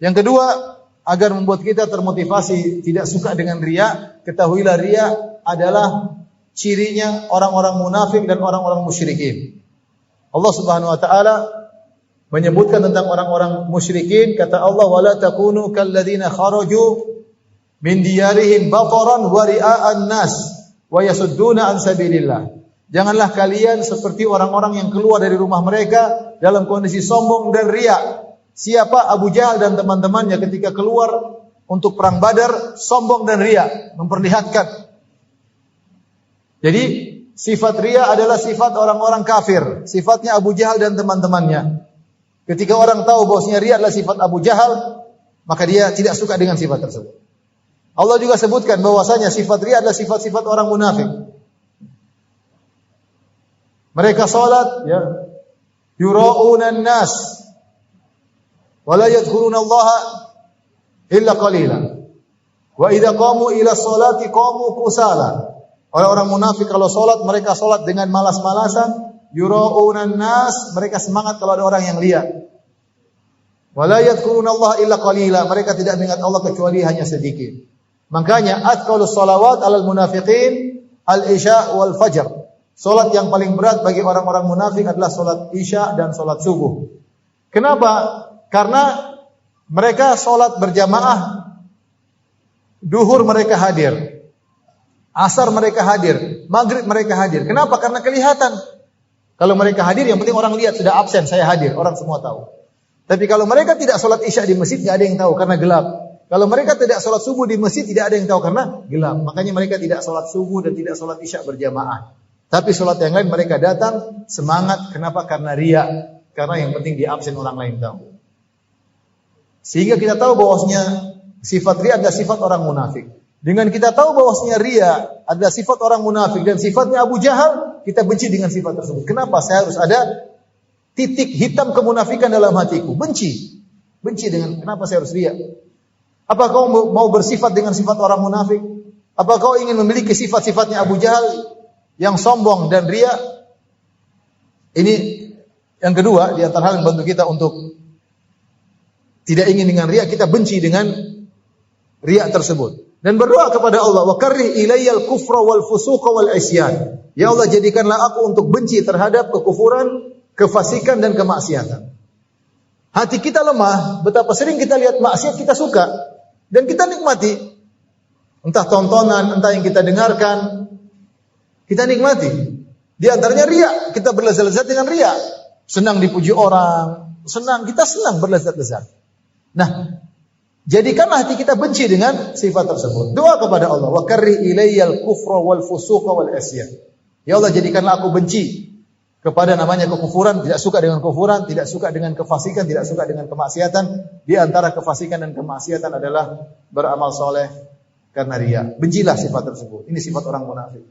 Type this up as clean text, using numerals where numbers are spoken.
Yang kedua, agar membuat kita termotivasi tidak suka dengan riya, ketahuilah riya adalah cirinya orang-orang munafik dan orang-orang musyrikin. Allah Subhanahu wa taala menyebutkan tentang orang-orang musyrikin, kata Allah, wala takunu kalladzina kharaju min diyarihim bataran wa ria'an nas wa yasudduna an sabilillah. Janganlah kalian seperti orang-orang yang keluar dari rumah mereka dalam kondisi sombong dan riya. Siapa? Abu Jahal dan teman-temannya ketika keluar untuk perang Badar, sombong dan riya, memperlihatkan. Jadi sifat riya adalah sifat orang-orang kafir, sifatnya Abu Jahal dan teman-temannya. Ketika orang tahu bahwasanya riya adalah sifat Abu Jahal, maka dia tidak suka dengan sifat tersebut. Allah juga sebutkan bahwasanya sifat riya adalah sifat-sifat orang munafik. Mereka salat, ya, yura'una an-nas wa la yadhkuruna Allah illa qalila. Wa idza qamu ila sholati qamu kusala. Orang-orang munafik kalau salat, mereka salat dengan malas-malasan, yura'una an-nas, mereka semangat kalau ada orang yang lihat. Wa la yadhkuruna Allah illa qalila, mereka tidak mengingat Allah kecuali hanya sedikit. Makanya atqalus shalawat 'alal munafiqin al-isya wal fajr. Salat yang paling berat bagi orang-orang munafik adalah salat isya dan salat subuh. Kenapa? Karena mereka salat berjamaah, duhur mereka hadir, asar mereka hadir, maghrib mereka hadir. Kenapa? Karena kelihatan. Kalau mereka hadir, yang penting orang lihat sudah absen, saya hadir, orang semua tahu. Tapi kalau mereka tidak salat isya di masjid, tidak ada yang tahu karena gelap. Kalau mereka tidak salat subuh di masjid, tidak ada yang tahu karena gelap. Makanya mereka tidak salat subuh dan tidak salat isya berjamaah. Tapi salat yang lain mereka datang semangat. Kenapa? Karena riya. Karena yang penting di absen orang lain tahu. Sehingga kita tahu bahwasanya sifat riya adalah sifat orang munafik. Dengan kita tahu bahwasanya riya adalah sifat orang munafik dan sifatnya Abu Jahal, kita benci dengan sifat tersebut. Kenapa? Saya harus ada titik hitam kemunafikan dalam hatiku. Benci. Benci dengan kenapa saya harus riya? Apa kau mau bersifat dengan sifat orang munafik? Apa kau ingin memiliki sifat-sifatnya Abu Jahal yang sombong dan riya? Ini yang kedua di antara hal yang membantu kita untuk tidak ingin dengan riya, kita benci dengan riya tersebut. Dan berdoa kepada Allah, wa karrih ilayyal kufra wal fusuqa wal isyan. Ya Allah, jadikanlah aku untuk benci terhadap kekufuran, kefasikan dan kemaksiatan. Hati kita lemah, betapa sering kita lihat maksiat kita suka dan kita nikmati. Entah tontonan, entah yang kita dengarkan, kita nikmati. Di antaranya riya, kita berlezat-lezat dengan riya. Senang dipuji orang, kita senang berlezat-lezat. Nah, jadikanlah hati kita benci dengan sifat tersebut. Doa kepada Allah, wa karrih ilayyal kufra wal fusuqa wal isyan. Ya Allah, jadikanlah aku benci kepada namanya kekufuran, tidak suka dengan kekufuran, tidak suka dengan kefasikan, tidak suka dengan kemaksiatan. Di antara kefasikan dan kemaksiatan adalah beramal soleh karena riya. Bencilah sifat tersebut. Ini sifat orang munafik.